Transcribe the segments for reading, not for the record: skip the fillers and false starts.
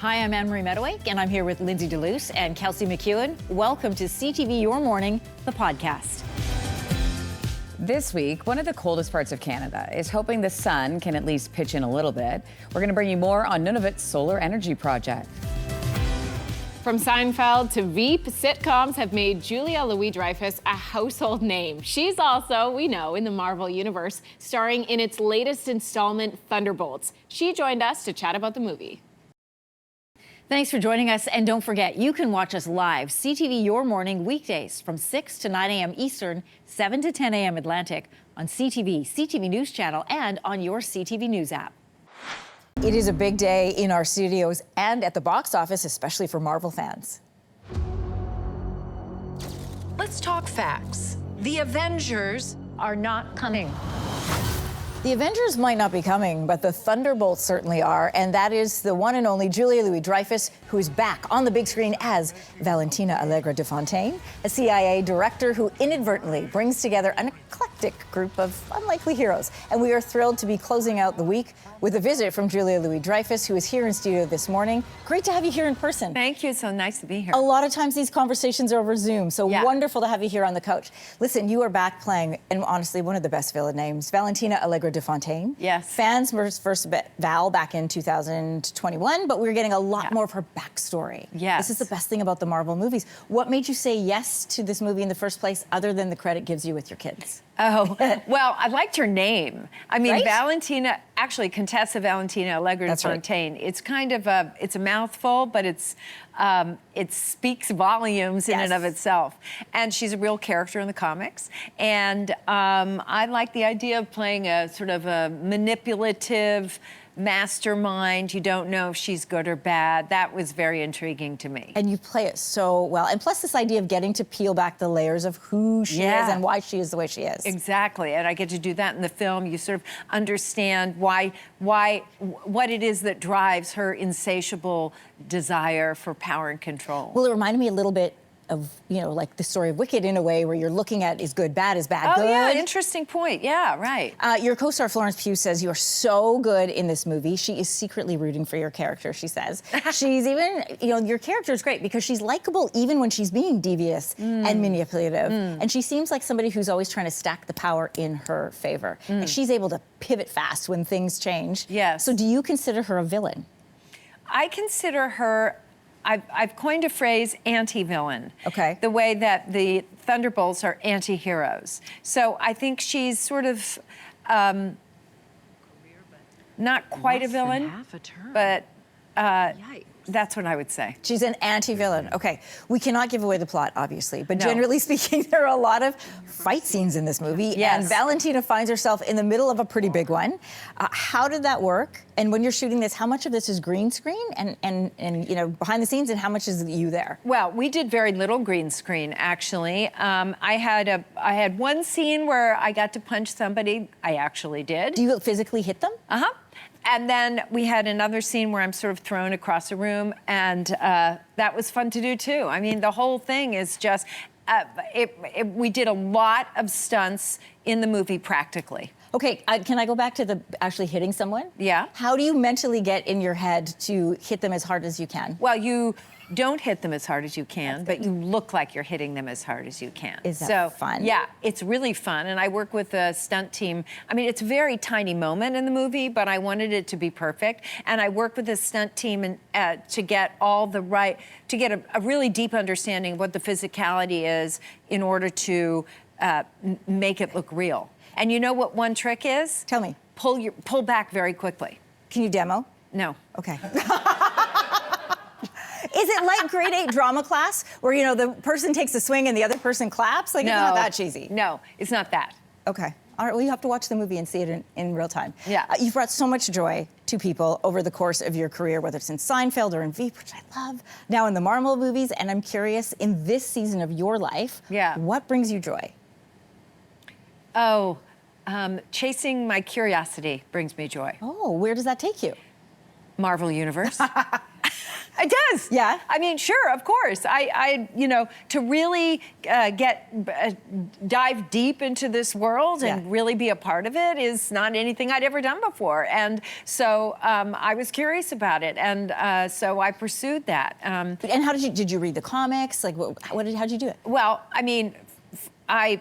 Hi, I'm Anne-Marie Mediwake, and I'm here with Lindsey Deluce and Kelsey McEwen. Welcome to CTV Your Morning, the podcast. This week, one of the coldest parts of Canada is hoping the sun can at least pitch in a little bit. We're going to bring you more on Nunavut's solar energy project. From Seinfeld to Veep, sitcoms have made Julia Louis-Dreyfus a household name. She's also, we know, in the Marvel Universe, starring in its latest installment, Thunderbolts. She joined us to chat about the movie. Thanks for joining us, and don't forget, you can watch us live, CTV Your Morning, weekdays from 6 to 9 a.m. Eastern, 7 to 10 a.m. Atlantic, on CTV CTV News Channel, and on your CTV News app. It is a big day in our studios and at the box office, especially for Marvel fans. Let's talk facts. The Avengers are not coming. The Avengers might not be coming, but the Thunderbolts certainly are, and that is the one and only Julia Louis-Dreyfus, who is back on the big screen as Valentina Allegra de Fontaine, a CIA director who inadvertently brings together an eclectic group of unlikely heroes. And we are thrilled to be closing out the week with a visit from Julia Louis-Dreyfus, who is here in studio this morning. Great to have you here in person. Thank you. So nice to be here. A lot of times these conversations are over Zoom, so wonderful to have you here on the couch. Listen, you are back playing, and honestly, one of the best villain names, Valentina Allegra de Fontaine. Yes. Fans first Val back in 2021, but we're getting a lot more of her backstory. Yes. This is the best thing about the Marvel movies. What made you say yes to this movie in the first place, other than the credit gives you with your kids? Oh, well, I liked her name. I mean, Right? Valentina, actually, Contessa Valentina Allegra de Fontaine. Right. It's kind of it's a mouthful, but it speaks volumes in and of itself. And she's a real character in the comics. And I like the idea of playing a sort of a manipulative mastermind. You don't know if she's good or bad. That was very intriguing to me. And you play it so well. And plus this idea of getting to peel back the layers of who she is and why she is the way she is. Exactly. And I get to do that in the film. You sort of understand what it is that drives her insatiable desire for power and control. Well, it reminded me a little bit of, you know, like the story of Wicked in a way, where you're looking at is good bad, is bad good. Oh, yeah, interesting point. Yeah, right. Your co-star Florence Pugh says you are so good in this movie. She is secretly rooting for your character, she says. She's even, you know, your character is great because she's likable even when she's being devious and manipulative. And she seems like somebody who's always trying to stack the power in her favor. And she's able to pivot fast when things change. Yes. So do you consider her a villain? I consider her, I've coined a phrase, anti-villain. Okay. The way that the Thunderbolts are anti-heroes. So I think she's sort of not quite a villain, but that's what I would say. She's an anti-villain. Okay, we cannot give away the plot, obviously, but generally speaking, there are a lot of fight scenes in this movie, and Valentina finds herself in the middle of a pretty big one. How did that work? And when you're shooting this, how much of this is green screen and you know, behind the scenes, and how much is you there? Well, we did very little green screen, actually. I had one scene where I got to punch somebody. I actually did. Do you physically hit them? Uh-huh. And then we had another scene where I'm sort of thrown across a room, and that was fun to do too. I mean, the whole thing is just, we did a lot of stunts in the movie practically. Okay, can I go back to the actually hitting someone? Yeah. How do you mentally get in your head to hit them as hard as you can? Well, you don't hit them as hard as you can, but you look like you're hitting them as hard as you can. Is that fun? Yeah, it's really fun, and I work with a stunt team. I mean, it's a very tiny moment in the movie, but I wanted it to be perfect, and I work with a stunt team to get a really deep understanding of what the physicality is in order to make it look real. And you know what one trick is? Tell me. Pull back very quickly. Can you demo? No. Okay. Is it like grade 8 drama class where, you know, the person takes a swing and the other person claps? Like, no, it's not that cheesy. No, it's not that. Okay. All right, well, you have to watch the movie and see it in real time. Yeah. You've brought so much joy to people over the course of your career, whether it's in Seinfeld or in Veep, which I love, now in the Marvel movies, and I'm curious, in this season of your life, what brings you joy? Oh, chasing my curiosity brings me joy. Oh, where does that take you? Marvel Universe. It does. Yeah. I mean, sure, of course. You know, to really dive deep into this world and really be a part of it is not anything I'd ever done before. And so I was curious about it, and so I pursued that. And how did you read the comics? Like, how'd you do it? Well, I mean, I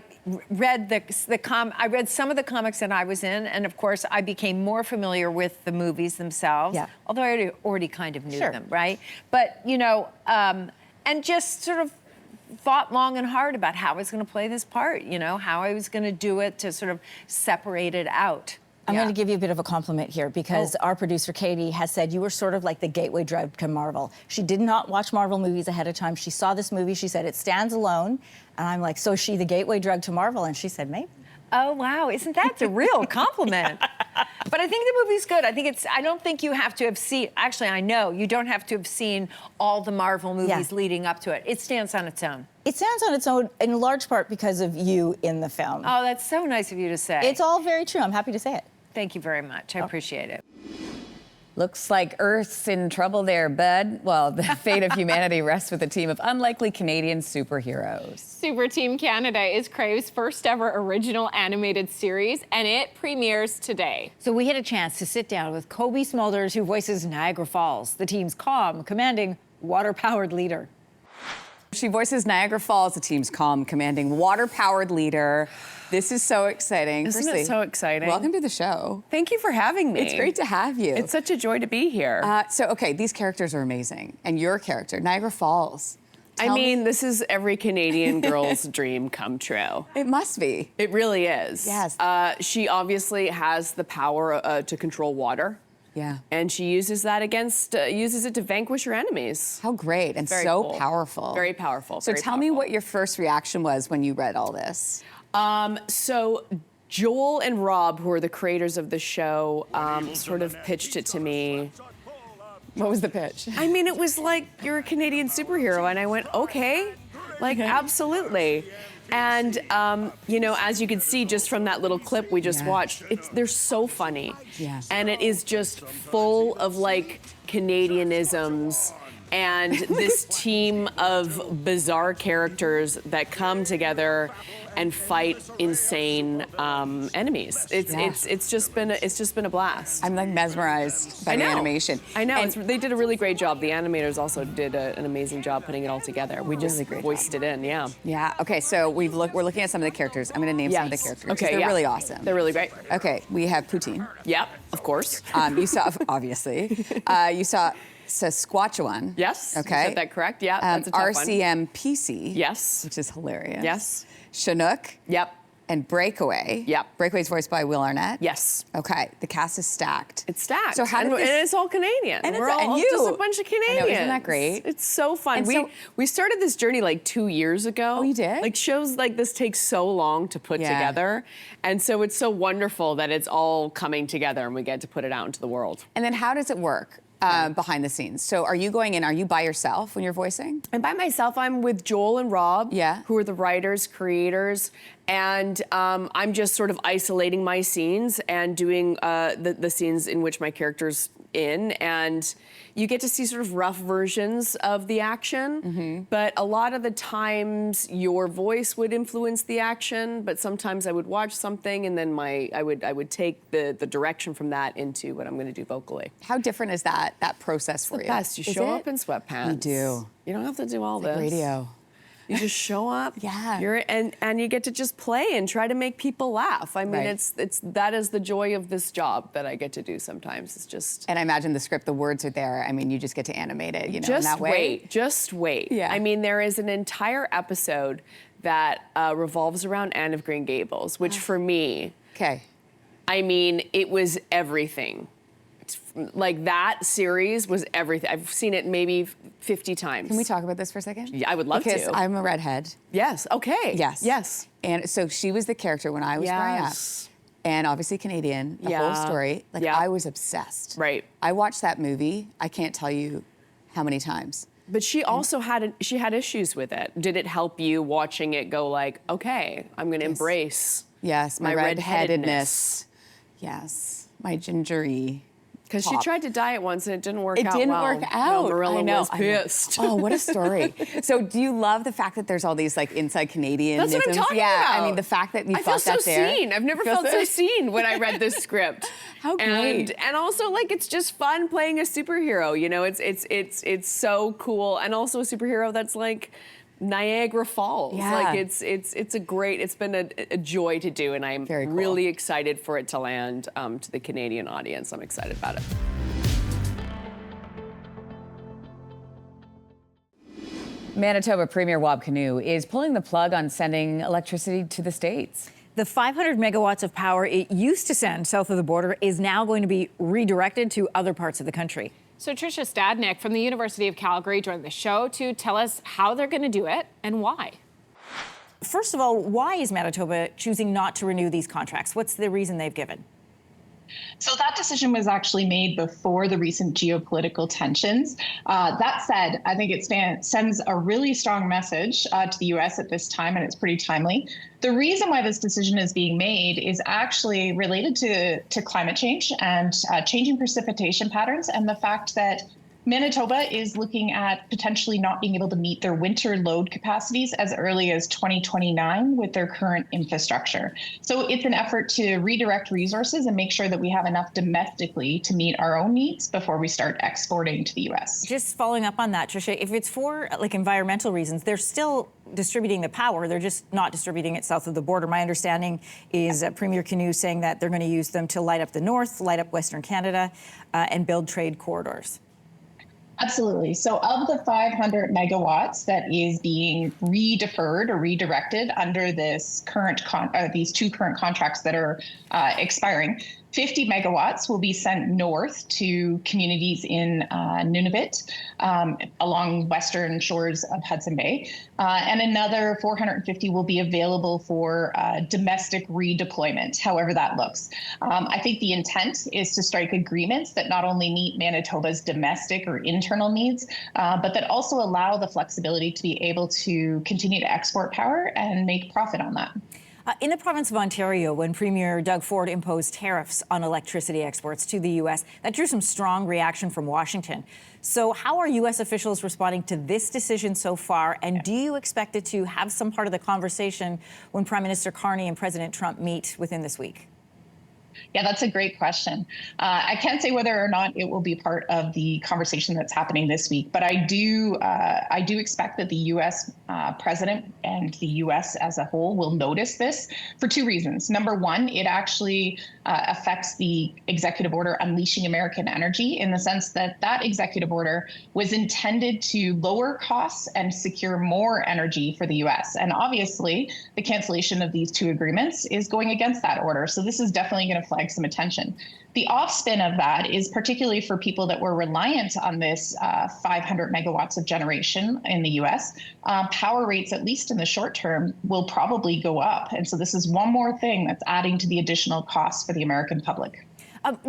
read I read some of the comics that I was in, and of course I became more familiar with the movies themselves. Yeah. Although I already kind of knew them, right? But you know, and just sort of thought long and hard about how I was going to play this part. You know, how I was going to do it to sort of separate it out. I'm going to give you a bit of a compliment here because our producer, Katie, has said you were sort of like the gateway drug to Marvel. She did not watch Marvel movies ahead of time. She saw this movie. She said, it stands alone. And I'm like, so is she the gateway drug to Marvel? And she said, maybe. Oh, wow. Isn't that a real compliment? But I think the movie's good. I don't think you have to have seen, actually, I know, you don't have to have seen all the Marvel movies leading up to it. It stands on its own. It stands on its own in large part because of you in the film. Oh, that's so nice of you to say. It's all very true. I'm happy to say it. Thank you very much. I appreciate it. Looks like Earth's in trouble there, bud. Well, the fate of humanity rests with a team of unlikely Canadian superheroes. Super Team Canada is Crave's first ever original animated series, and it premieres today. So we had a chance to sit down with Cobie Smulders, who voices Niagara Falls, the team's calm, commanding, water-powered leader. She voices Niagara Falls, the team's calm, commanding, water-powered leader. This is so exciting. Isn't it so exciting? Welcome to the show. Thank you for having me. It's great to have you. It's such a joy to be here. Okay, these characters are amazing. And your character, Niagara Falls. I mean, this is every Canadian girl's dream come true. It must be. It really is. Yes. She obviously has the power to control water. Yeah. And she uses that uses it to vanquish her enemies. How great and Very so cool. powerful. Very powerful. So tell me what your first reaction was when you read all this. So Joel and Rob, who are the creators of the show, sort of pitched it to me. What was the pitch? I mean, it was like, you're a Canadian superhero. And I went, okay, like, absolutely. And, you know, as you can see just from that little clip we just watched, they're so funny. Yes. And it is just full of, like, Canadianisms and this team of bizarre characters that come together and fight insane enemies. It's just been a blast. I'm like mesmerized by the animation. I know. They did a really great job. The animators also did an amazing job putting it all together. We just voiced it in. Yeah. Yeah. Okay. So we're looking at some of the characters. I'm going to name some of the characters. Okay. They're really awesome. They're really great. Okay. We have Poutine. Yep. Of course. You saw obviously. You saw Saskatchewan. Yes. Okay. You said that correct. Yeah. That's a tough one. RCMPC. Yes. Which is hilarious. Yes. Chinook. Yep. And Breakaway. Yep. Breakaway is voiced by Will Arnett. Yes. Okay. The cast is stacked. It's stacked. So how did and it's all Canadian. And we're all you. just a bunch of Canadians. I know, isn't that great? It's so fun. And We started this journey like 2 years ago. Oh, you did? Like shows like this take so long to put together. And so it's so wonderful that it's all coming together and we get to put it out into the world. And then how does it work? Behind the scenes. So are you going in, are you by yourself when you're voicing? And by myself, I'm with Joel and Rob, who are the writers, creators, and I'm just sort of isolating my scenes and doing the scenes in which my character's in, and you get to see sort of rough versions of the action, but a lot of the times your voice would influence the action, but sometimes I would watch something and then I would take the direction from that into what I'm going to do vocally. How different is that process for you? The best. You show up in sweatpants. You do. You don't have to do all this. Radio. You just show up. Yeah. And you get to just play and try to make people laugh. I mean, that is the joy of this job that I get to do sometimes. It's just. And I imagine the script, the words are there. I mean, you just get to animate it, you know, in that way. Just wait. Yeah. I mean, there is an entire episode that revolves around Anne of Green Gables, which for me, I mean, it was everything. Like that series was everything. I've seen it maybe 50 times. Can we talk about this for a second? Yeah, I would love because to. I'm a redhead. Yes. Okay. Yes. Yes. And so she was the character when I was growing up. And obviously Canadian, the whole story. Like I was obsessed. Right. I watched that movie. I can't tell you how many times. But she also had issues with it. Did it help you watching it go like, okay, I'm going to embrace my redheadedness. Yes, my gingery. Because she tried to diet once and it didn't work out It didn't well. work out. No, Marilla I know. was pissed. Oh, what a story. So do you love the fact that there's all these like inside Canadian That's what I'm talking yeah, about. I mean, the fact that you I feel thought so that there. seen. I've never felt so seen when I read this script. How great. And also, like, it's just fun playing a superhero. You know, it's so cool. And also a superhero that's like Niagara Falls. Yeah. Like it's been a joy to do, and I'm Very cool. really excited for it to land to the Canadian audience. I'm excited about it. Manitoba Premier Wab Kinew is pulling the plug on sending electricity to the States. The 500 megawatts of power it used to send south of the border is now going to be redirected to other parts of the country. So Tricia Stadnick from the University of Calgary joined the show to tell us how they're going to do it and why. First of all, why is Manitoba choosing not to renew these contracts? What's the reason they've given? So that decision was actually made before the recent geopolitical tensions. That said, I think it sends a really strong message to the U.S. at this time, and it's pretty timely. The reason why this decision is being made is actually related to climate change and changing precipitation patterns, and the fact that Manitoba is looking at potentially not being able to meet their winter load capacities as early as 2029 with their current infrastructure. So it's an effort to redirect resources and make sure that we have enough domestically to meet our own needs before we start exporting to the U.S. Just following up on that, Tricia, if it's for like environmental reasons, they're still distributing the power. They're just not distributing it south of the border. My understanding is Premier Kinew saying that they're going to use them to light up the north, light up Western Canada, and build trade corridors. Absolutely. So of the 500 megawatts that is being re-deferred or redirected under this current these two current contracts that are expiring, 50 megawatts will be sent north to communities in Nunavut along western shores of Hudson Bay. And another 450 will be available for domestic redeployment, however that looks. I think the intent is to strike agreements that not only meet Manitoba's domestic or internal needs, but that also allow the flexibility to be able to continue to export power and make profit on that. In the province of Ontario, when Premier Doug Ford imposed tariffs on electricity exports to the U.S., that drew some strong reaction from Washington. So how are U.S. officials responding to this decision so far? And do you expect it to have some part of the conversation when Prime Minister Carney and President Trump meet within this week? Yeah, that's a great question. I can't say whether or not it will be part of the conversation that's happening this week, but I do expect that the U.S. president and the U.S. as a whole will notice this for two reasons. Number one, it actually affects the executive order Unleashing American Energy in the sense that that executive order was intended to lower costs and secure more energy for the U.S. And obviously, the cancellation of these two agreements is going against that order. So this is definitely going to flag some attention. The offspin of that is particularly for people that were reliant on this 500 megawatts of generation in the U.S. Power rates, at least in the short term, will probably go up. And so this is one more thing that's adding to the additional costs for the American public.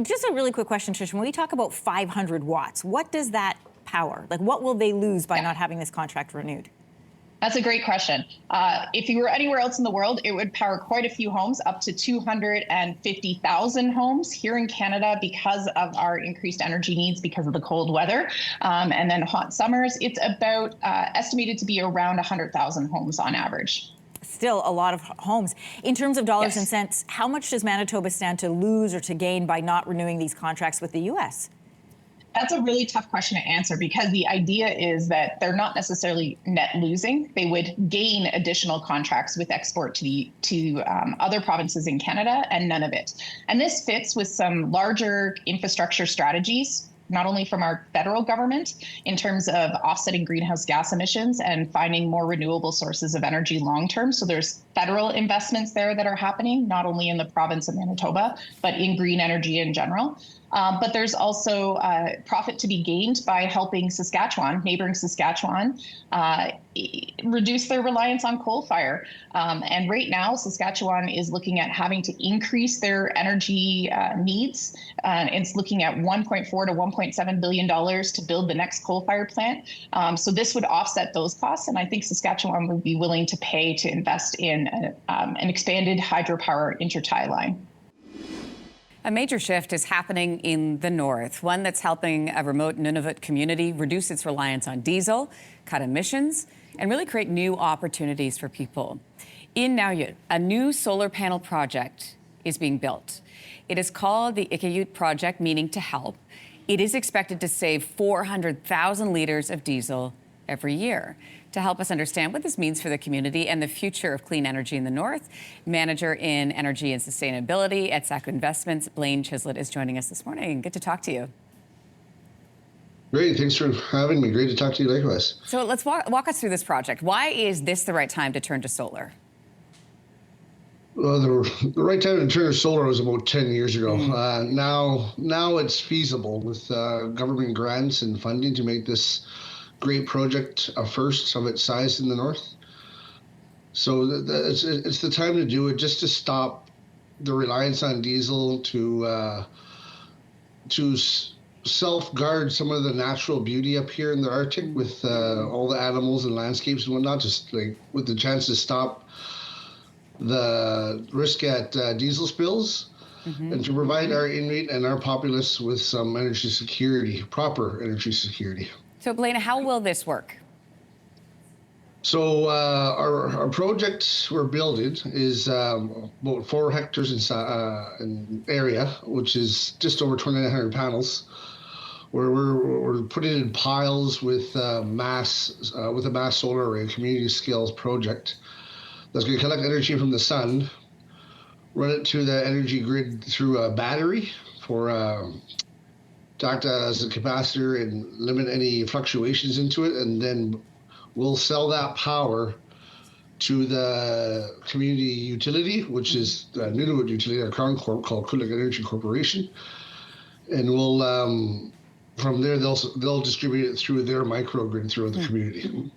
Just a really quick question, Trish. When we talk about 500 watts, what does that power? Like, what will they lose by not having this contract renewed? That's a great question. If you were anywhere else in the world, it would power quite a few homes, up to 250,000 homes here in Canada because of our increased energy needs because of the cold weather and then hot summers. It's about estimated to be around 100,000 homes on average. Still a lot of homes. In terms of dollars and cents, how much does Manitoba stand to lose or to gain by not renewing these contracts with the U.S.? That's a really tough question to answer because the idea is that they're not necessarily net losing. They would gain additional contracts with export to other provinces in Canada and none of it. And this fits with some larger infrastructure strategies, not only from our federal government in terms of offsetting greenhouse gas emissions and finding more renewable sources of energy long term. So there's federal investments there that are happening, not only in the province of Manitoba, but in green energy in general. But there's also profit to be gained by helping Saskatchewan, neighboring Saskatchewan, reduce their reliance on coal fire. And right now, Saskatchewan is looking at having to increase their energy needs. It's looking at $1.4 to $1.7 billion to build the next coal-fired plant. So this would offset those costs. And I think Saskatchewan would be willing to pay to invest in an expanded hydropower intertie line. A major shift is happening in the north, one that's helping a remote Nunavut community reduce its reliance on diesel, cut emissions, and really create new opportunities for people. In Nauyut, a new solar panel project is being built. It is called the Ikayut Project, meaning to help. It is expected to save 400,000 liters of diesel every year. To help us understand what this means for the community and the future of clean energy in the north, Manager in Energy and Sustainability at SACU Investments, Blaine Chislett, is joining us this morning. Good to talk to you. Great, thanks for having me. Great to talk to you likewise. So let's walk us through this project. Why is this the right time to turn to solar? Well, the right time to turn to solar was about 10 years ago. Now it's feasible with government grants and funding to make this great project, a first of its size in the north. So it's the time to do it, just to stop the reliance on diesel, to self-guard some of the natural beauty up here in the Arctic with all the animals and landscapes and whatnot, just like with the chance to stop the risk at diesel spills, and to provide our Inuit and our populace with some energy security, proper energy security. So, Blaine, how will this work? So our project we're building is about 4 hectares in area, which is just over 2,900 panels, where we're putting in piles with a mass solar array, community scale project that's going to collect energy from the sun, run it to the energy grid through a battery to act as a capacitor and limit any fluctuations into it, and then we'll sell that power to the community utility, which is the Nunavut utility, our crown corp called Kulik Energy Corporation, and we'll from there they'll distribute it through their microgrid throughout the community.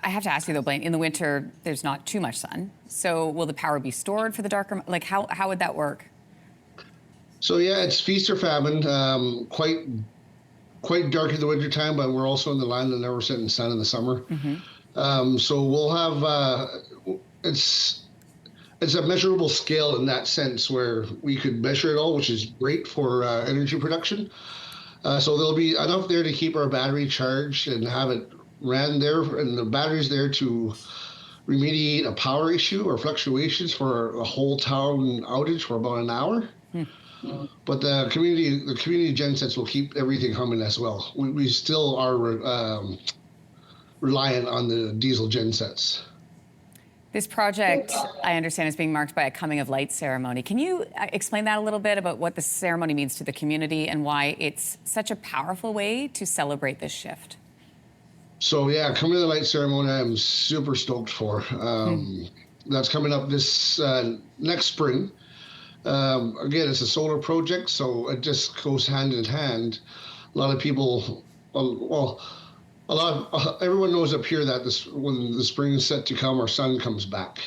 I have to ask you though, Blaine, in the winter there's not too much sun, so will the power be stored for the darker? Like how would that work? So yeah, it's feast or famine. Quite dark in the wintertime, but we're also in the land that never set in sun in the summer. So we'll have it's a measurable scale in that sense where we could measure it all, which is great for energy production. So there'll be enough there to keep our battery charged and have it ran there, and the battery's there to remediate a power issue or fluctuations for a whole town outage for about an hour. But the community gensets will keep everything humming as well. We still are reliant on the diesel gensets. This project, I understand, is being marked by a coming of light ceremony. Can you explain that a little bit about what the ceremony means to the community and why it's such a powerful way to celebrate this shift? So yeah, coming of the light ceremony, I'm super stoked for. That's coming up this next spring. Again, it's a solar project, so it just goes hand in hand. A lot of people, everyone knows up here that when the spring is set to come, our sun comes back.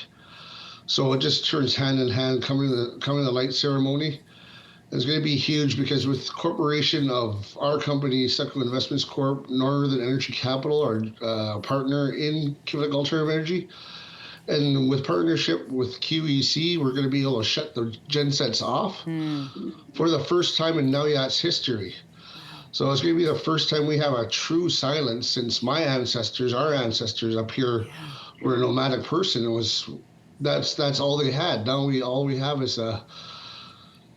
So it just turns hand in hand. Coming to the light ceremony is going to be huge because with corporation of our company, SACU Investments Corp, Northern Energy Capital, our partner in Quebec Alternative Energy. And with partnership with QEC, we're going to be able to shut the gensets off for the first time in Nauyut's history. So it's going to be the first time we have a true silence since our ancestors up here were a nomadic person. That's all they had. Now all we have is a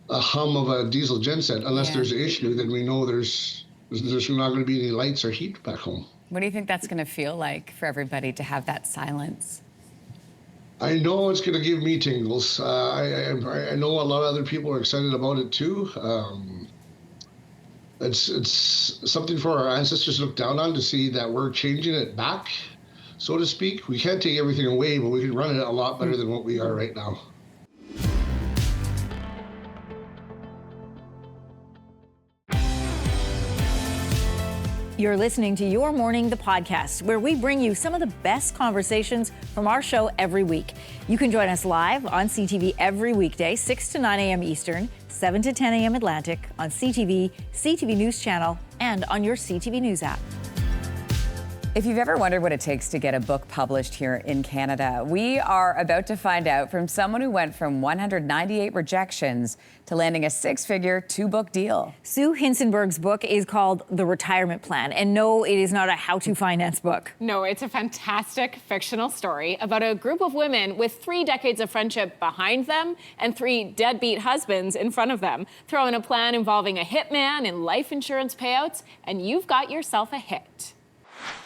hum of a diesel genset. Unless there's an issue, then we know there's not going to be any lights or heat back home. What do you think that's going to feel like for everybody to have that silence? I know it's going to give me tingles. I know a lot of other people are excited about it too. It's something for our ancestors to look down on, to see that we're changing it back, so to speak. We can't take everything away, but we can run it a lot better than what we are right now. You're listening to Your Morning, the podcast, where we bring you some of the best conversations from our show every week. You can join us live on CTV every weekday, 6 to 9 a.m. Eastern, 7 to 10 a.m. Atlantic, on CTV, CTV News Channel, and on your CTV News app. If you've ever wondered what it takes to get a book published here in Canada, we are about to find out from someone who went from 198 rejections to landing a six-figure two-book deal. Sue Hinsenberg's book is called The Retirement Plan. And no, it is not a how-to finance book. No, it's a fantastic fictional story about a group of women with 3 decades of friendship behind them and 3 deadbeat husbands in front of them. Throw in a plan involving a hitman and life insurance payouts, and you've got yourself a hit.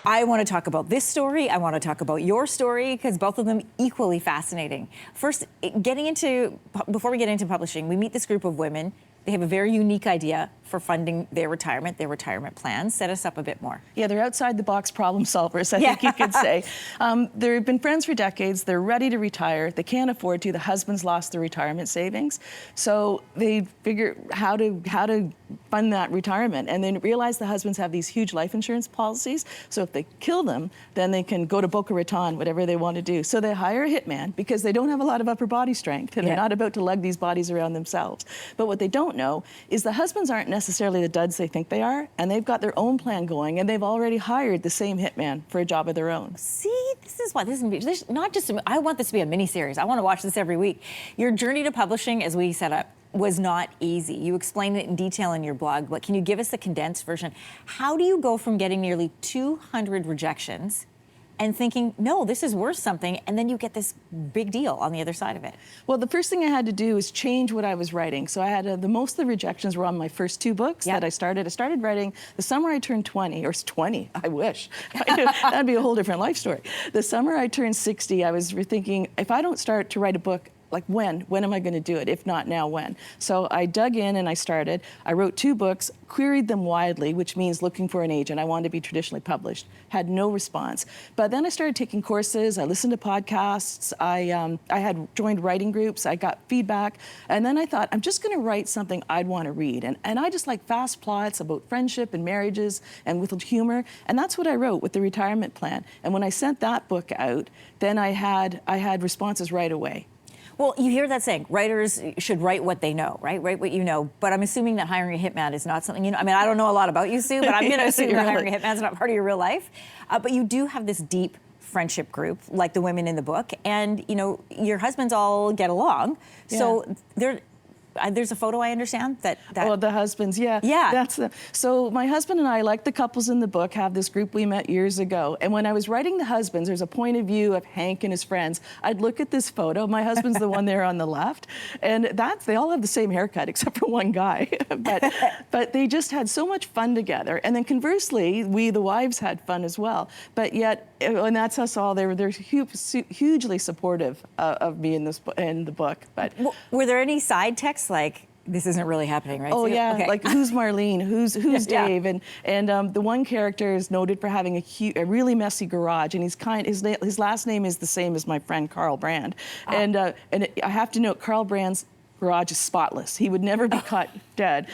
I want to talk about this story. I want to talk about your story because both of them equally fascinating. First, before we get into publishing, we meet this group of women. They have a very unique idea for funding their retirement plans. Set us up a bit more. Yeah, they're outside the box problem solvers, I think you could say. They've been friends for decades. They're ready to retire. They can't afford to. The husband's lost their retirement savings. So they figure how to fund that retirement, and then realize the husbands have these huge life insurance policies. So if they kill them, then they can go to Boca Raton, whatever they want to do. So they hire a hitman because they don't have a lot of upper body strength, and they're not about to lug these bodies around themselves. But what they don't know is the husbands aren't necessarily the duds they think they are, and they've got their own plan going, and they've already hired the same hitman for a job of their own. See, this is not just, I want this to be a mini-series. I want to watch this every week. Your journey to publishing, as we set up, was not easy. You explained it in detail in your blog, but can you give us the condensed version? How do you go from getting nearly 200 rejections and thinking, no, this is worth something, and then you get this big deal on the other side of it? Well, the first thing I had to do is change what I was writing. So I had most of the rejections were on my first 2 books that I started. I started writing the summer I turned 20, or 20, I wish. That'd be a whole different life story. The summer I turned 60, I was thinking, if I don't start to write a book, like when am I going to do it? If not now, when? So I dug in and I started. I wrote 2 books, queried them widely, which means looking for an agent. I wanted to be traditionally published. Had no response. But then I started taking courses. I listened to podcasts. I had joined writing groups. I got feedback. And then I thought, I'm just going to write something I'd want to read. And I just like fast plots about friendship and marriages and with humor. And that's what I wrote with The Retirement Plan. And when I sent that book out, then I had responses right away. Well, you hear that saying, writers should write what they know, right? Write what you know. But I'm assuming that hiring a hitman is not something you know. I mean, I don't know a lot about you, Sue, but I'm going to assume that hiring a hitman is not part of your real life. But you do have this deep friendship group, like the women in the book, and your husbands all get along. Yeah. So there's a photo, I understand, that Oh, the husbands, yeah. So my husband and I, like the couples in the book, have this group we met years ago. And when I was writing the husbands, there's a point of view of Hank and his friends. I'd look at this photo. My husband's the one there on the left. And they all have the same haircut, except for one guy. But they just had so much fun together. And then conversely, we, the wives, had fun as well. But yet, and that's us all, they're hugely supportive of me in the book. But were there any side texts like, this isn't really happening, right? Oh, yeah. Okay. Like, who's Marlene? Who's Dave? And the one character is noted for having a really messy garage, and his last name is the same as my friend Carl Brand. And I have to note, Carl Brand's garage is spotless. He would never be caught dead,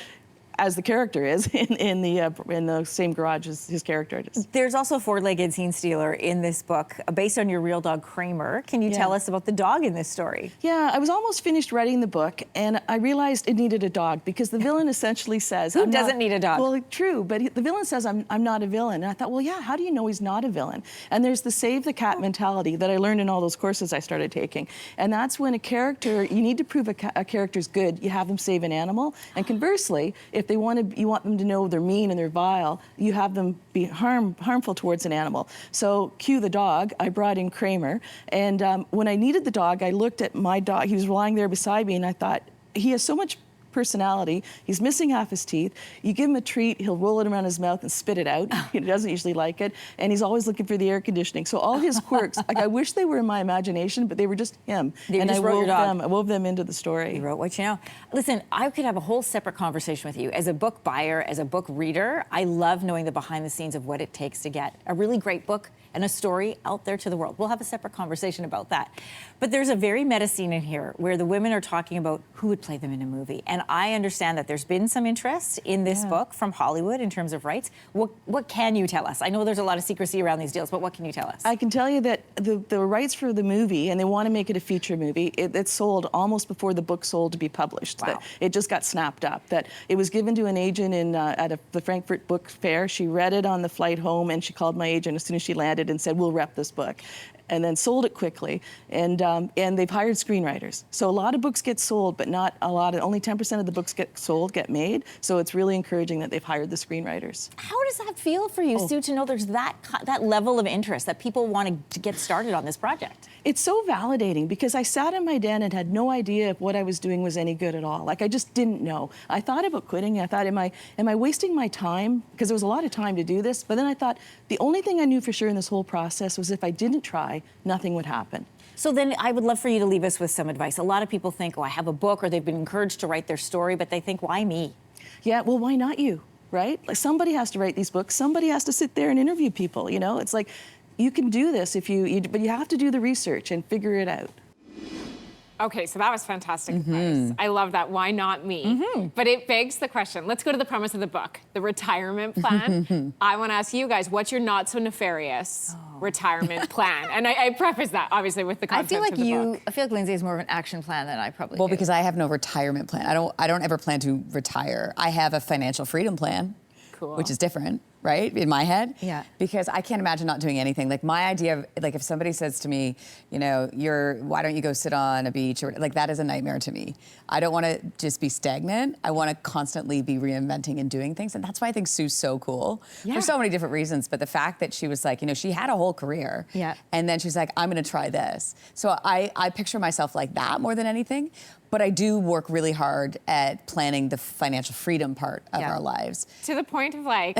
as the character is in the same garage as his character is. There's also a 4-legged scene stealer in this book, based on your real dog Kramer. Can you tell us about the dog in this story? Yeah, I was almost finished writing the book, and I realized it needed a dog because the villain essentially says, "Who doesn't need a dog?" Well, true, but the villain says, "I'm not a villain," and I thought, well, yeah, how do you know he's not a villain? And there's the save the cat mentality that I learned in all those courses I started taking, and that's when you need to prove a character's good, you have them save an animal, and conversely, if you want them to know they're mean and they're vile, you have them be harmful towards an animal. So cue the dog. I brought in Kramer, and when I needed the dog, I looked at my dog. He was lying there beside me, and I thought, he has so much personality. He's missing half his teeth. You give him a treat, he'll roll it around his mouth and spit it out. He doesn't usually like it. And he's always looking for the air conditioning. So all his quirks, like, I wish they were in my imagination, but they were just him. I wove them into the story. You wrote what you know. Listen, I could have a whole separate conversation with you. As a book buyer, as a book reader, I love knowing the behind the scenes of what it takes to get a really great book and a story out there to the world. We'll have a separate conversation about that. But there's a very meta scene in here where the women are talking about who would play them in a movie. And I understand that there's been some interest in this book from Hollywood in terms of rights. What can you tell us? I know there's a lot of secrecy around these deals, but what can you tell us? I can tell you that the rights for the movie, and they want to make it a feature movie, it sold almost before the book sold to be published. Wow. That it just got snapped up. That it was given to an agent at the Frankfurt Book Fair. She read it on the flight home, and she called my agent as soon as she landed and said, "We'll rep this book." And then sold it quickly, and they've hired screenwriters. So a lot of books get sold, but not a lot. Only 10% of the books get made. So it's really encouraging that they've hired the screenwriters. How does that feel for you, Sue, to know there's that level of interest, that people want to get started on this project? It's so validating because I sat in my den and had no idea if what I was doing was any good at all. Like, I just didn't know. I thought about quitting. I thought, am I wasting my time? Because there was a lot of time to do this. But then I thought, the only thing I knew for sure in this whole process was if I didn't try, nothing would happen. So then I would love for you to leave us with some advice. A lot of people think, oh, I have a book, or they've been encouraged to write their story, but they think, why me? Yeah, well, why not you, right? Like, somebody has to write these books. Somebody has to sit there and interview people, you know? It's like, you can do this but you have to do the research and figure it out. Okay, so that was fantastic advice. I love that. Why not me? But it begs the question. Let's go to the premise of the book, the retirement plan. I want to ask you guys, what's your not so nefarious retirement plan? And I preface that obviously with the content of the book. I feel like Lindsay has more of an action plan than I probably Well, do. because I have no retirement plan. I don't ever plan to retire. I have a financial freedom plan, which is different, right, in my head. Yeah. Because I can't imagine not doing anything. Like, my idea of, like, if somebody says to me, you know, why don't you go sit on a beach, or like, that is a nightmare to me. I don't want to just be stagnant. I want to constantly be reinventing and doing things. And that's why I think Sue's so cool for so many different reasons. But the fact that she was like, you know, she had a whole career. Yeah. And then she's like, I'm going to try this. So I picture myself like that more than anything. But I do work really hard at planning the financial freedom part of our lives. To the point of, like,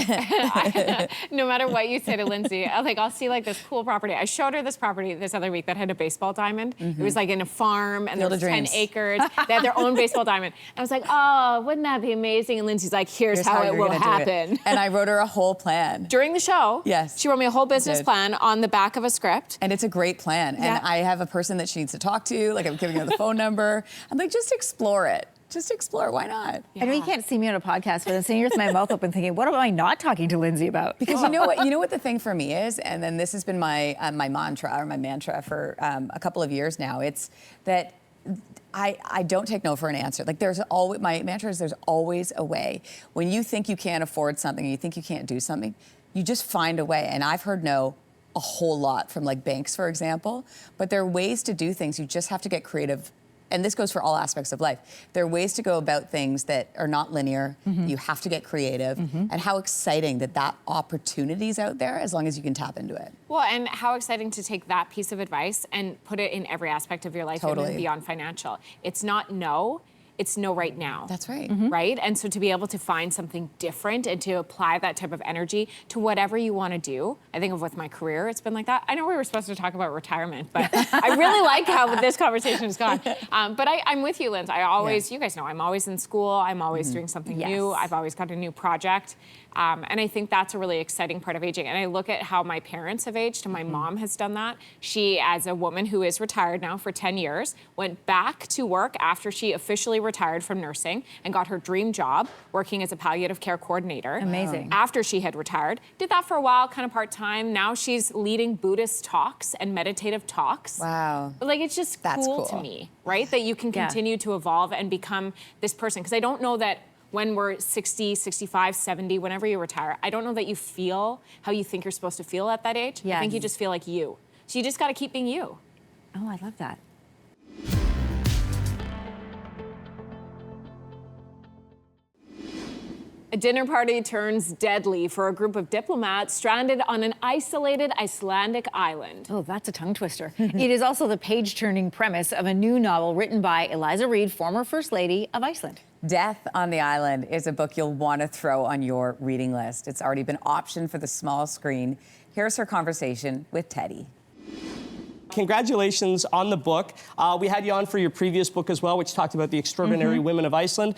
no matter what you say to Lindsay, I'll see like this cool property. I showed her this property this other week that had a baseball diamond. It was like in a farm, and there was 10 acres. They had their own baseball diamond. I was like, oh, wouldn't that be amazing? And Lindsay's like, here's how it will happen. And I wrote her a whole plan. During the show, yes, she wrote me a whole business plan on the back of a script. And it's a great plan. And I have a person that she needs to talk to. Like, I'm giving her the phone number. I'm like, just explore it. Just explore. Why not? Yeah. I know you can't see me on a podcast, but I'm sitting here with my mouth open thinking, what am I not talking to Lindsay about? Because you know what the thing for me is, and then this has been my my mantra for a couple of years now. It's that I don't take no for an answer. Like, my mantra is, there's always a way. When you think you can't afford something, and you think you can't do something, you just find a way. And I've heard no a whole lot from, like, banks, for example. But there are ways to do things. You just have to get creative. And this goes for all aspects of life. There are ways to go about things that are not linear. You have to get creative. And how exciting that opportunity's out there, as long as you can tap into it. Well, and how exciting to take that piece of advice and put it in every aspect of your life, even beyond financial. It's not no. It's no right now. That's right. Right? And so to be able to find something different and to apply that type of energy to whatever you want to do. I think of with my career, it's been like that. I know we were supposed to talk about retirement, but I really like how this conversation has gone. But I'm with you, Linz. I always, you guys know, I'm always in school. I'm always doing something new. I've always got a new project. And I think that's a really exciting part of aging. And I look at how my parents have aged, and my mom has done that. She, as a woman who is retired now for 10 years, went back to work after she officially retired from nursing and got her dream job working as a palliative care coordinator. Amazing. After she had retired. Did that for a while, kind of part-time. Now she's leading Buddhist talks and meditative talks. Wow. But, like, it's just cool to me, right? That you can continue to evolve and become this person. Because I don't know that when we're 60, 65, 70, whenever you retire, I don't know that you feel how you think you're supposed to feel at that age. I think you just feel like you. So you just got to keep being you. Oh, I love that. A dinner party turns deadly for a group of diplomats stranded on an isolated Icelandic island. Oh, that's a tongue twister. It is also the page-turning premise of a new novel written by Eliza Reid, former First Lady of Iceland. Death on the Island is a book you'll want to throw on your reading list. It's already been optioned for the small screen. Here's her conversation with Teddy. Congratulations on the book. We had you on for your previous book as well, which talked about the extraordinary women of Iceland.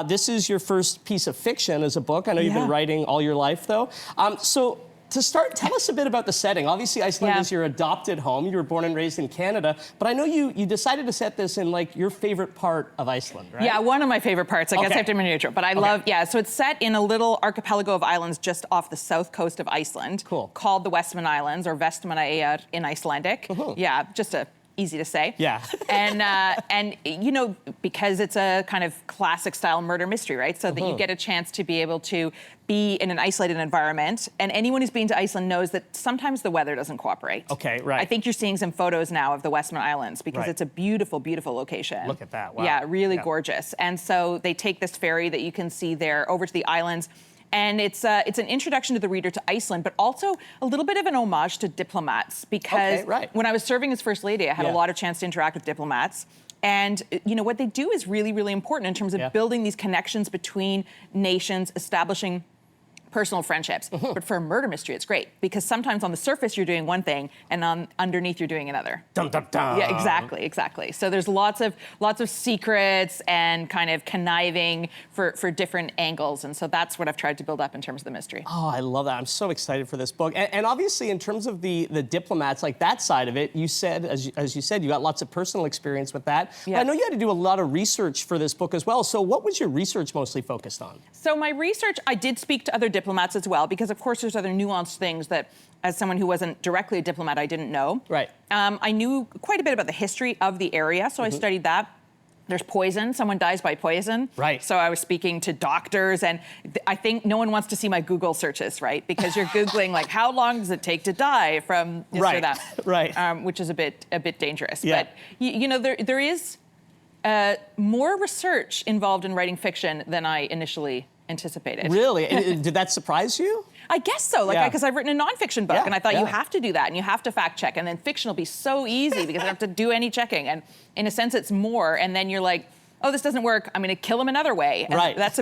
This is your first piece of fiction as a book. I know you've been writing all your life, though. So to start, tell us a bit about the setting. Obviously, Iceland is your adopted home. You were born and raised in Canada, but I know you decided to set this in like your favorite part of Iceland, right? Yeah, one of my favorite parts. I guess I have to be neutral, but I love, so it's set in a little archipelago of islands just off the south coast of Iceland. Cool. Called the Westman Islands, or Vestmannaeyjar in Icelandic. Yeah, just easy to say. Yeah. And you know, because it's a kind of classic style murder mystery, right? So that you get a chance to be able to be in an isolated environment. And anyone who's been to Iceland knows that sometimes the weather doesn't cooperate. Okay, right. I think you're seeing some photos now of the Westman Islands because it's a beautiful, beautiful location. Look at that, wow. Yeah, really gorgeous. And so they take this ferry that you can see there over to the islands. And it's an introduction to the reader to Iceland, but also a little bit of an homage to diplomats, because when I was serving as First Lady, I had a lot of chance to interact with diplomats. And you know what they do is really, really important in terms of building these connections between nations, establishing personal friendships. But for a murder mystery, it's great because sometimes on the surface you're doing one thing and underneath you're doing another. Dum, dum, dum. Yeah, exactly. So there's lots of secrets and kind of conniving for different angles, and so that's what I've tried to build up in terms of the mystery. Oh, I love that. I'm so excited for this book. And obviously, in terms of the diplomats, like that side of it, you said, as you said, you got lots of personal experience with that. Yeah. I know you had to do a lot of research for this book as well. So what was your research mostly focused on? So my research, I did speak to other diplomats as well, because of course there's other nuanced things that, as someone who wasn't directly a diplomat, I didn't know. Right. I knew quite a bit about the history of the area, so I studied that. There's poison. Someone dies by poison. Right. So I was speaking to doctors, and I think no one wants to see my Google searches, right? Because you're Googling, like, how long does it take to die from this or that? Right. Which is a bit dangerous. Yeah. But, you know, there is more research involved in writing fiction than I initially anticipated. Really? Did that surprise you? I guess so, because I've written a nonfiction book, and I thought you have to do that, and you have to fact check, and then fiction will be so easy because I don't have to do any checking, and in a sense it's more, and then you're like, oh, this doesn't work, I'm gonna kill him another way. And that's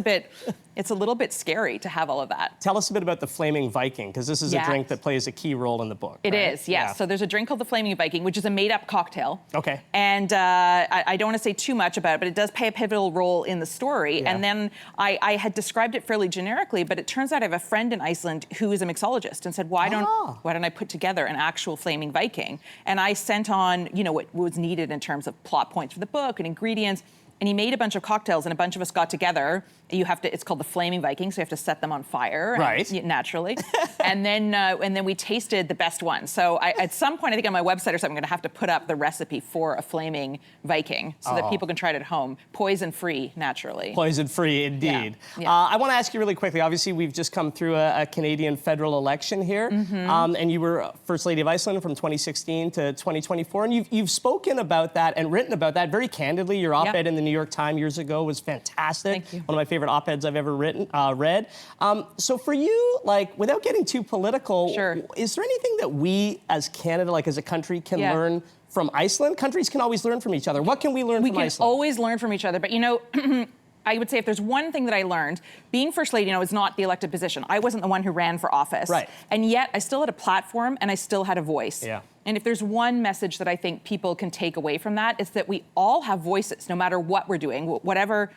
it's a little bit scary to have all of that. Tell us a bit about the Flaming Viking, because this is a drink that plays a key role in the book. It is, yes. So there's a drink called the Flaming Viking, which is a made-up cocktail. Okay. And I don't want to say too much about it, but it does play a pivotal role in the story. Yeah. And then I had described it fairly generically, but it turns out I have a friend in Iceland who is a mixologist and said, why don't I put together an actual Flaming Viking? And I sent on, you know, what was needed in terms of plot points for the book and ingredients. And he made a bunch of cocktails, and a bunch of us got together. It's called the Flaming Viking, so you have to set them on fire, naturally. and then we tasted the best one. So at some point, I think on my website or something, I'm going to have to put up the recipe for a Flaming Viking so that people can try it at home, poison-free, naturally. Poison-free, indeed. Yeah. I want to ask you really quickly. Obviously, we've just come through a Canadian federal election here, and you were First Lady of Iceland from 2016 to 2024, and you've spoken about that and written about that very candidly. Your op-ed in the New York Times years ago was fantastic. Thank you. One of my favorite op-eds I've ever read. So for you, like, without getting too political, is there anything that we as Canada, like as a country, can learn from Iceland? Countries can always learn from each other. What can we learn from Iceland? We can always learn from each other, but you know, I would say if there's one thing that I learned, being First Lady, you know, is not the elected position. I wasn't the one who ran for office. Right. And yet I still had a platform and I still had a voice. Yeah. And if there's one message that I think people can take away from that, it's that we all have voices, no matter what we're doing, wherever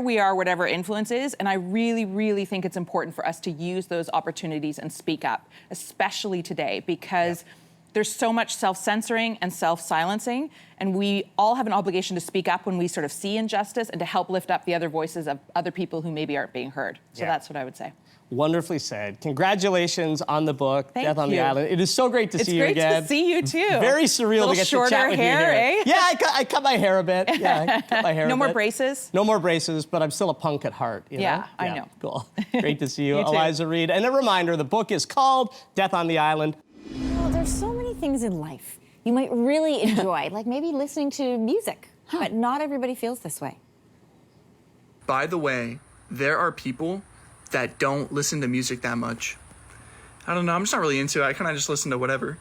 we are, whatever influence is. And I really, really think it's important for us to use those opportunities and speak up, especially today, because there's so much self-censoring and self-silencing, and we all have an obligation to speak up when we sort of see injustice and to help lift up the other voices of other people who maybe aren't being heard. So that's what I would say. Wonderfully said. Congratulations on the book, Thank Death on the you. Island. It is so great to see you again. It's great to see you too. Very surreal to get to chat with hair, you here. Eh? Yeah, I cut my hair a bit. Yeah, I cut my hair No a more bit. braces? No more braces, but I'm still a punk at heart. You know? I know. Cool. Great to see you, You too. Eliza Reid. And a reminder, the book is called Death on the Island. Well, there's so many things in life you might really enjoy, like maybe listening to music, but not everybody feels this way. By the way, there are people that don't listen to music that much. I don't know, I'm just not really into it. I kind of just listen to whatever.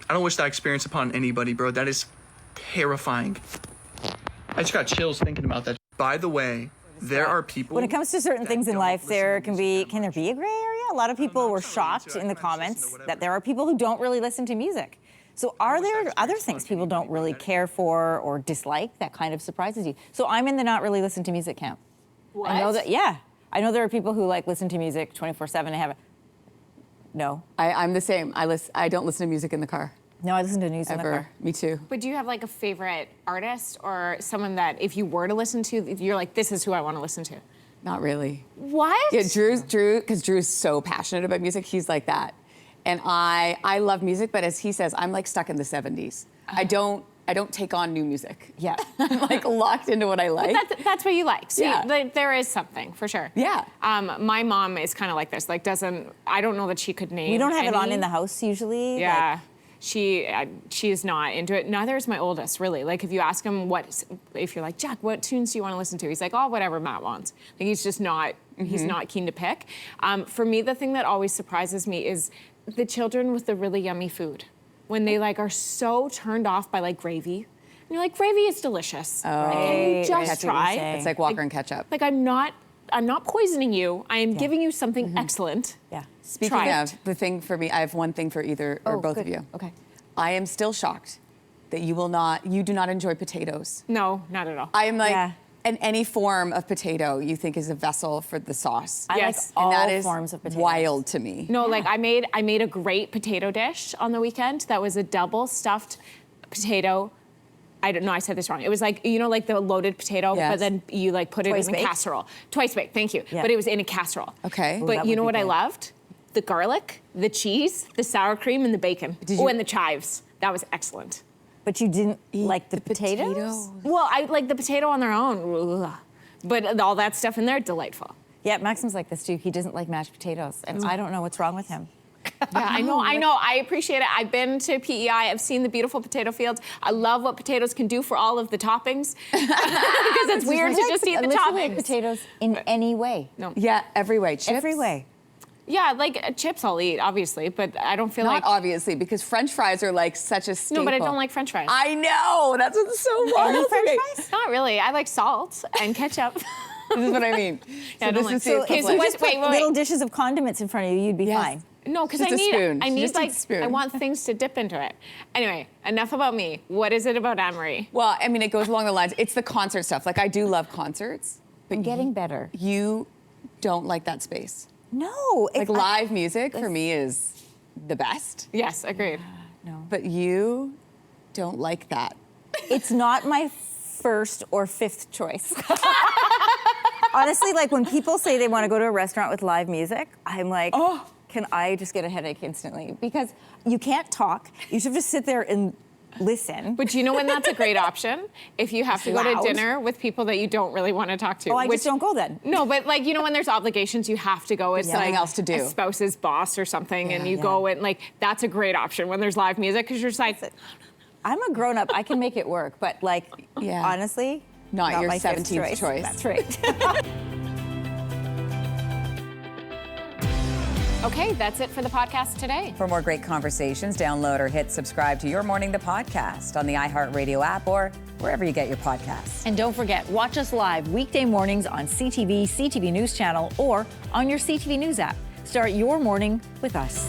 I don't wish that experience upon anybody, bro. That is terrifying. I just got chills thinking about that. By the way, there are people... When it comes to certain things in life, can there be a gray area? A lot of people were shocked in the comments that there are people who don't really listen to music. So are there other things people don't really care for or dislike that kind of surprises you? So I'm in the not really listen to music camp. What? I know that, yeah. I know there are people who like listen to music 24/7 and have. No. I'm the same. I don't listen to music in the car. No, I listen to news in the car. Me too. But do you have like a favorite artist or someone that if you were to listen to, you're like, this is who I want to listen to? Not really. What? Yeah, because Drew's so passionate about music. He's like that. And I love music, but as he says, I'm like stuck in the 70s. I don't take on new music. Yeah. I'm like locked into what I like. But that's what you like. So Yeah. there is something for sure. Yeah. My mom is kind of like this. Like I don't know that she could name. We don't have it on any. in the house usually. Yeah. Like, she is not into it. Neither is my oldest, really. Like, if you ask him if you're like, Jack, what tunes do you want to listen to? He's like, oh, whatever Matt wants. Like, he's just not, he's not keen to pick. For me, the thing that always surprises me is the children with the really yummy food. When they like are so turned off by like gravy. And you're like, gravy is delicious. Oh, Can you just try? It's like Walker and ketchup. Like, I'm not poisoning you. I am giving you something excellent. Yeah. Speaking of, the thing for me, I have one thing for either or both of you. Okay. I am still shocked that you do not enjoy potatoes. No, not at all. I am like, Yeah. and any form of potato you think is a vessel for the sauce. I Yes. like all and that is forms of potatoes. wild to me. No, like I made a great potato dish on the weekend that was a double stuffed potato. I don't know, I said this wrong. It was like, like the loaded potato, Yes. but then you like put it Twice in a baked? casserole. Twice baked, thank you. Yeah. But it was in a casserole. Okay. Ooh, But that you would know be what I good. loved? The garlic, the cheese, the sour cream, and the bacon. And the chives. That was excellent. But you didn't like the potatoes? Well, I like the potato on their own. Ugh. But all that stuff in there, delightful. Yeah, Maxim's like this too. He doesn't like mashed potatoes, and I don't know what's wrong with him. Yeah, I know. I appreciate it. I've been to PEI. I've seen the beautiful potato fields. I love what potatoes can do for all of the toppings. Because it's weird to just eat the literally toppings. potatoes in any way. No. Yeah, every way. Chips? Every way. Yeah, like chips I'll eat, obviously, but I don't feel Not like... obviously, because French fries are like such a staple. No, but I don't like French fries. I know. That's what's so wild. Any French to me. fries? Not really. I like salt and ketchup. This is what I mean. Yeah, I don't like- is the So If you equivalent. just put little dishes of condiments in front of you, you'd be Yes. fine. No, because Just a spoon. I She need just like, needs a spoon. I want things to dip into it. Anyway, enough about me. What is it about Anne-Marie? Well, I mean, it goes along the lines. It's the concert stuff. Like, I do love concerts. But I'm getting better. You don't like that space. No. Like, live music for me is the best. Yes, agreed. No. But you don't like that. It's not my first or fifth choice. Honestly, like when people say they want to go to a restaurant with live music, I'm like, can I just get a headache instantly? Because you can't talk. You should just sit there and listen. But you know when that's a great option? If you have to go to Loud. dinner with people that you don't really want to talk to. Oh, I just don't go then. No, but like, when there's obligations, you have to go. It's something like else to do. a spouse's boss or something, and you Yeah. go and like, that's a great option when there's live music, because you're just like, I'm a grown up. I can make it work. But like, honestly, Not your my fifth 17th choice. That's right. okay, that's it for the podcast today. For more great conversations, download or hit subscribe to Your Morning the Podcast on the iHeartRadio app or wherever you get your podcasts. And don't forget, watch us live weekday mornings on CTV CTV News Channel or on your CTV News app. Start your morning with us.